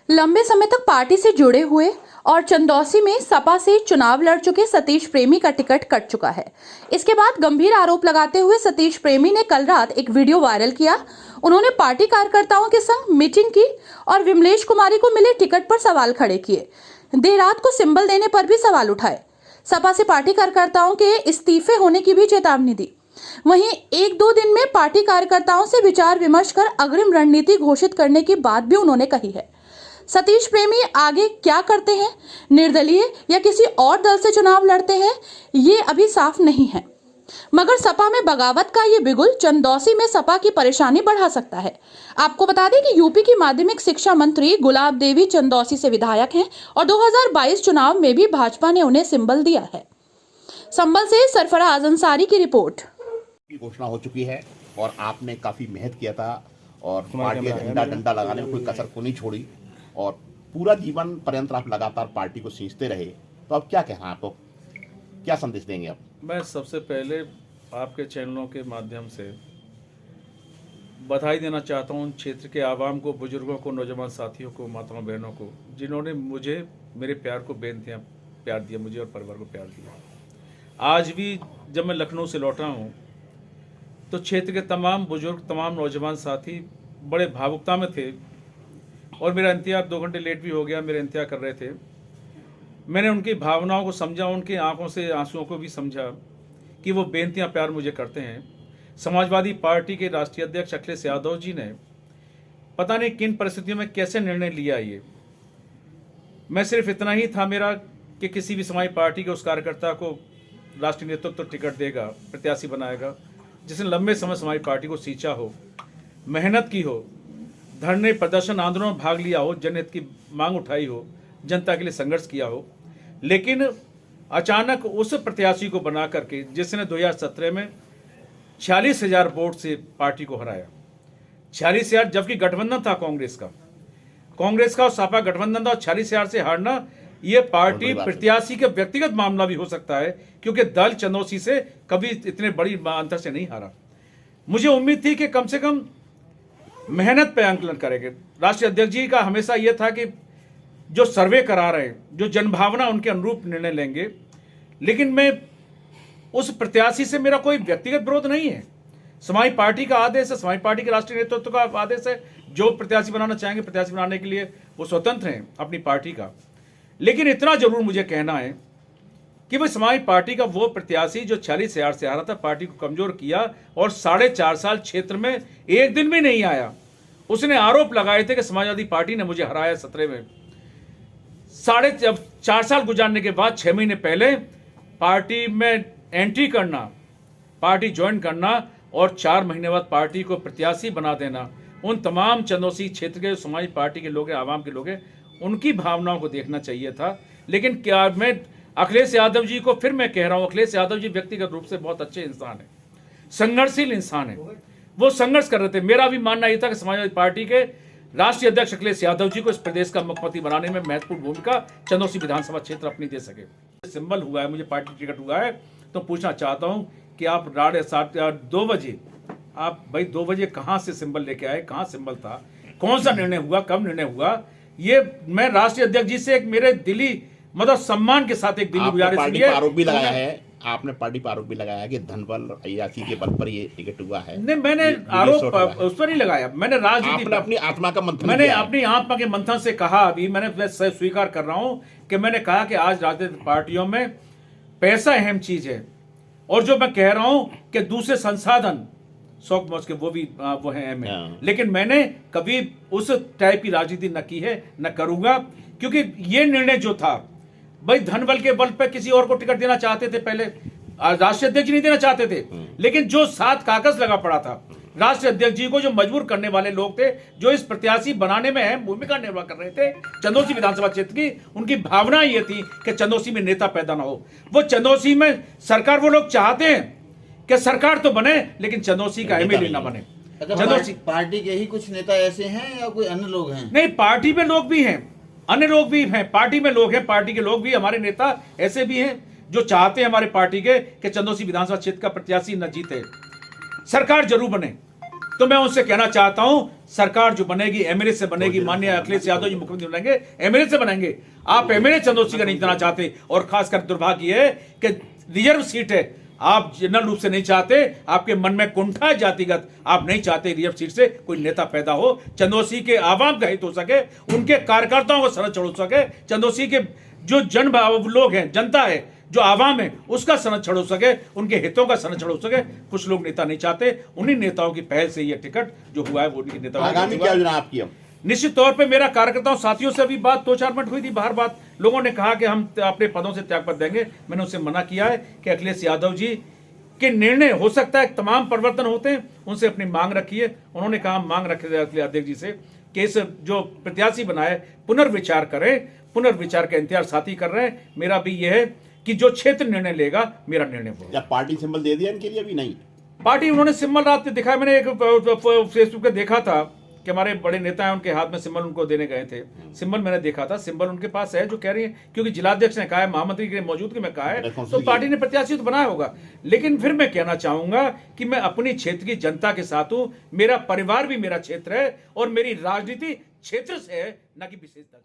लंबे समय तक पार्टी से जुड़े हुए और चंदौसी में सपा से चुनाव लड़ चुके सतीश प्रेमी का टिकट कट चुका है। इसके बाद गंभीर आरोप लगाते हुए सतीश प्रेमी ने कल रात एक वीडियो वायरल किया। उन्होंने पार्टी कार्यकर्ताओं के संग मीटिंग की और विमलेश कुमारी को मिले टिकट पर सवाल खड़े किए। देर रात को सिंबल देने पर भी सवाल उठाए। सपा से पार्टी कार्यकर्ताओं के इस्तीफे होने की भी चेतावनी दी। वहीं एक दो दिन में पार्टी कार्यकर्ताओं से विचार विमर्श कर अग्रिम रणनीति घोषित करने की बात भी उन्होंने कही है। सतीश प्रेमी आगे क्या करते हैं, निर्दलीय या किसी और दल से चुनाव लड़ते हैं, ये अभी साफ नहीं है। मगर सपा में बगावत का ये बिगुल चंदौसी में सपा की परेशानी बढ़ा सकता है। आपको बता दें कि यूपी की माध्यमिक शिक्षा मंत्री गुलाब देवी चंदौसी से विधायक हैं और 2022 चुनाव में भी भाजपा ने उन्हें सिंबल दिया है। संभल से सरफराज अंसारी की रिपोर्ट। घोषणा हो चुकी है और आपने काफी मेहनत किया था और पार्टी का झंडा डंडा लगाने में कोई कसर को नहीं छोड़ी और पूरा जीवन पर्यंत आप लगातार पार्टी को सींचते रहे। तो अब क्या कहना, आपको क्या संदेश देंगे आप? मैं सबसे पहले आपके चैनलों के माध्यम से बधाई देना चाहता हूं क्षेत्र के आवाम को, बुजुर्गों को, नौजवान साथियों को, माताओं बहनों को, जिन्होंने मुझे मेरे प्यार को बेनतियाँ प्यार दिया, मुझे और परिवार को प्यार दिया। आज भी जब मैं लखनऊ से लौटा हूं तो क्षेत्र के तमाम बुजुर्ग, तमाम नौजवान साथी बड़े भावुकता में थे और मेरा इंतजार 2 घंटे लेट भी हो गया, मेरा इंतजार कर रहे थे। मैंने उनकी भावनाओं को समझा, उनकी आंखों से आंसुओं को भी समझा कि वो बेनतियां प्यार मुझे करते हैं। समाजवादी पार्टी के राष्ट्रीय अध्यक्ष अखिलेश यादव जी ने पता नहीं किन परिस्थितियों में कैसे निर्णय लिया। ये मैं सिर्फ इतना ही था मेरा कि किसी भी समाजवादी पार्टी के उस कार्यकर्ता को राष्ट्रीय नेतृत्व टिकट देगा, प्रत्याशी बनाएगा, जिसने लंबे समय समाजवादी पार्टी को सींचा हो, मेहनत की हो, धरने, प्रदर्शन, आंदोलन में भाग लिया हो, जनहित की मांग उठाई हो, जनता के लिए संघर्ष किया हो। लेकिन अचानक उस प्रत्याशी को बना करके जिसने 2017 में 46,000 वोट से पार्टी को हराया, 46,000, जबकि गठबंधन था कांग्रेस का और सपा गठबंधन था, और 46,000 से हारना ये पार्टी प्रत्याशी का व्यक्तिगत मामला भी हो सकता है, क्योंकि दल चंदौसी से कभी इतने बड़ी अंतर से नहीं हारा। मुझे उम्मीद थी कि कम से कम मेहनत पे आंकलन करेंगे। राष्ट्रीय अध्यक्ष जी का हमेशा यह था कि जो सर्वे करा रहे हैं, जो जनभावना, उनके अनुरूप निर्णय लेंगे। लेकिन मैं उस प्रत्याशी से मेरा कोई व्यक्तिगत विरोध नहीं है। समाजवादी पार्टी का आदेश है, समाजवादी पार्टी के राष्ट्रीय नेतृत्व का आदेश है। जो प्रत्याशी बनाना चाहेंगे, प्रत्याशी बनाने के लिए वो स्वतंत्र हैं अपनी पार्टी का। लेकिन इतना जरूर मुझे कहना है कि भाई समाजवादी पार्टी का वो प्रत्याशी जो 46,000 से हारा था, पार्टी को कमजोर किया और 4.5 साल क्षेत्र में एक दिन भी नहीं आया। उसने आरोप लगाए थे कि समाजवादी पार्टी ने मुझे हराया 17 में। 4.5 साल गुजारने के बाद 6 महीने पहले पार्टी में एंट्री करना, पार्टी ज्वाइन करना और 4 महीने बाद पार्टी को प्रत्याशी बना देना, उन तमाम चंदौसी क्षेत्र के समाजवादी पार्टी के लोग हैं, आवाम के लोग हैं, उनकी भावनाओं को देखना चाहिए था। लेकिन क्या मैं अखिलेश यादव जी को फिर मैं कह रहा हूं, अखिलेश यादव जी व्यक्तिगत रूप से बहुत अच्छे इंसान है, संघर्षशील इंसान है, वो संघर्ष कर रहे थे। मेरा भी मानना यह था कि समाजवादी पार्टी के राष्ट्रीय अध्यक्ष अखिलेश यादव जी को इस प्रदेश का मुख्यमंत्री बनाने में महत्वपूर्ण भूमिका चंदौसी विधानसभा क्षेत्र अपनी दे सके। सिंबल हुआ है, मुझे पार्टी टिकट हुआ है, तो पूछना चाहता हूं कि आप 2 बजे, आप भाई 2 बजे कहां से सिंबल लेके आए, कहां सिंबल था, कौन सा निर्णय हुआ, कब निर्णय हुआ? ये मैं राष्ट्रीय अध्यक्ष जी से एक मेरे दिली मतलब सम्मान के साथ एक दिली गुजारिश आरोप भी लगाया है, आपने पार्टी पर आरोप भी लगाया कि धनबल अय्यासी के बल पर ये टिकट हुआ है। नहीं, मैंने आरोप उस पर नहीं लगाया। मैंने राजनीति, अपनी आत्मा का मंथन, मैंने अपनी आत्मा के मंथन से कहा, अभी मैंने स्वीकार कर रहा हूं कि मैंने कहा कि आज राजनीतिक पार्टियों में पैसा अहम चीज है, और जो मैं कह रहा हूं कि दूसरे संसाधन शौक मौज के वो है अहम है। लेकिन मैंने कभी उस टाइप की राजनीति न की है, न करूंगा, क्योंकि ये निर्णय जो था भाई धनबल के बल पर किसी और को टिकट देना चाहते थे, पहले राष्ट्रीय अध्यक्ष नहीं देना चाहते थे, लेकिन जो 7 कागज लगा पड़ा था राष्ट्रीय अध्यक्ष जी को, जो मजबूर करने वाले लोग थे, जो इस प्रत्याशी बनाने में अहम भूमिका निर्वाह कर रहे थे चंदौसी विधानसभा क्षेत्र की, उनकी भावना ये थी कि चंदौसी में नेता पैदा ना हो। वो चंदौसी में सरकार, वो लोग चाहते हैं कि सरकार तो बने लेकिन चंदौसी का एमएलए ना बने। चंदौसी पार्टी के ही कुछ नेता ऐसे हैं या कोई अन्य लोग हैं? नहीं, पार्टी में लोग भी हैं, अन्य लोग भी हैं, पार्टी में लोग हैं, पार्टी के लोग भी, हमारे नेता ऐसे भी हैं जो चाहते हैं हमारे पार्टी के कि चंदौसी विधानसभा क्षेत्र का प्रत्याशी न जीते, सरकार जरूर बने। तो मैं उनसे कहना चाहता हूं, सरकार जो बनेगी एमएलए से बनेगी, माननीय अखिलेश यादव जी मुख्यमंत्री बनेंगे, एमएलए से बनेंगे। आप एमएलए चंदौसी का नहीं देना चाहते, और खासकर दुर्भाग्य है कि रिजर्व सीट है, आप जनरल रूप से नहीं चाहते, आपके मन में कुंठा है जातिगत, आप नहीं चाहते रिजर्व सीट से कोई नेता पैदा हो, चंदौसी के आवाम का हित हो सके, उनके कार्यकर्ताओं को संरक्षण हो सके, चंदौसी के जो जन लोग हैं, जनता है, जो आवाम है, उसका संरक्षण हो सके, उनके हितों का संरक्षण हो सके। कुछ लोग नेता नहीं चाहते, उन्हीं नेताओं की पहल से यह टिकट जो हुआ है वो उनकी नेताओं आगामी क्या योजना आपकी अब? निश्चित तौर पे मेरा कार्यकर्ताओं साथियों से अभी बात 2-4 मिनट हुई थी, बाहर बात, लोगों ने कहा कि हम अपने पदों से त्यागपत्र देंगे। मैंने उससे मना किया है कि अखिलेश यादव जी के निर्णय हो सकता है तमाम परिवर्तन होते हैं, उनसे अपनी मांग रखिए। उन्होंने कहा मांग रखे अध्यक्ष जी से कि इस जो प्रत्याशी बनाए पुनर्विचार करें, पुनर्विचार का इंतजार साथी कर रहे हैं। मेरा भी यह है कि जो क्षेत्र निर्णय लेगा मेरा निर्णय होगा। क्या पार्टी सिंबल दे दिया इनके लिए? अभी नहीं। पार्टी उन्होंने सिंबल रात में दिखाया, मैंने एक फेसबुक पे देखा था कि हमारे बड़े नेता हैं, उनके हाथ में सिंबल उनको देने गए थे। सिंबल मैंने देखा था, सिंबल उनके पास है जो कह रही है, क्योंकि जिलाध्यक्ष ने कहा है, महामंत्री के मौजूदगी में कहा है, तो पार्टी ने प्रत्याशी तो बनाया होगा। लेकिन फिर मैं कहना चाहूंगा कि मैं अपनी क्षेत्र की जनता के साथ हूं, मेरा परिवार भी मेरा क्षेत्र है और मेरी राजनीति क्षेत्र से है, न कि विशेषता।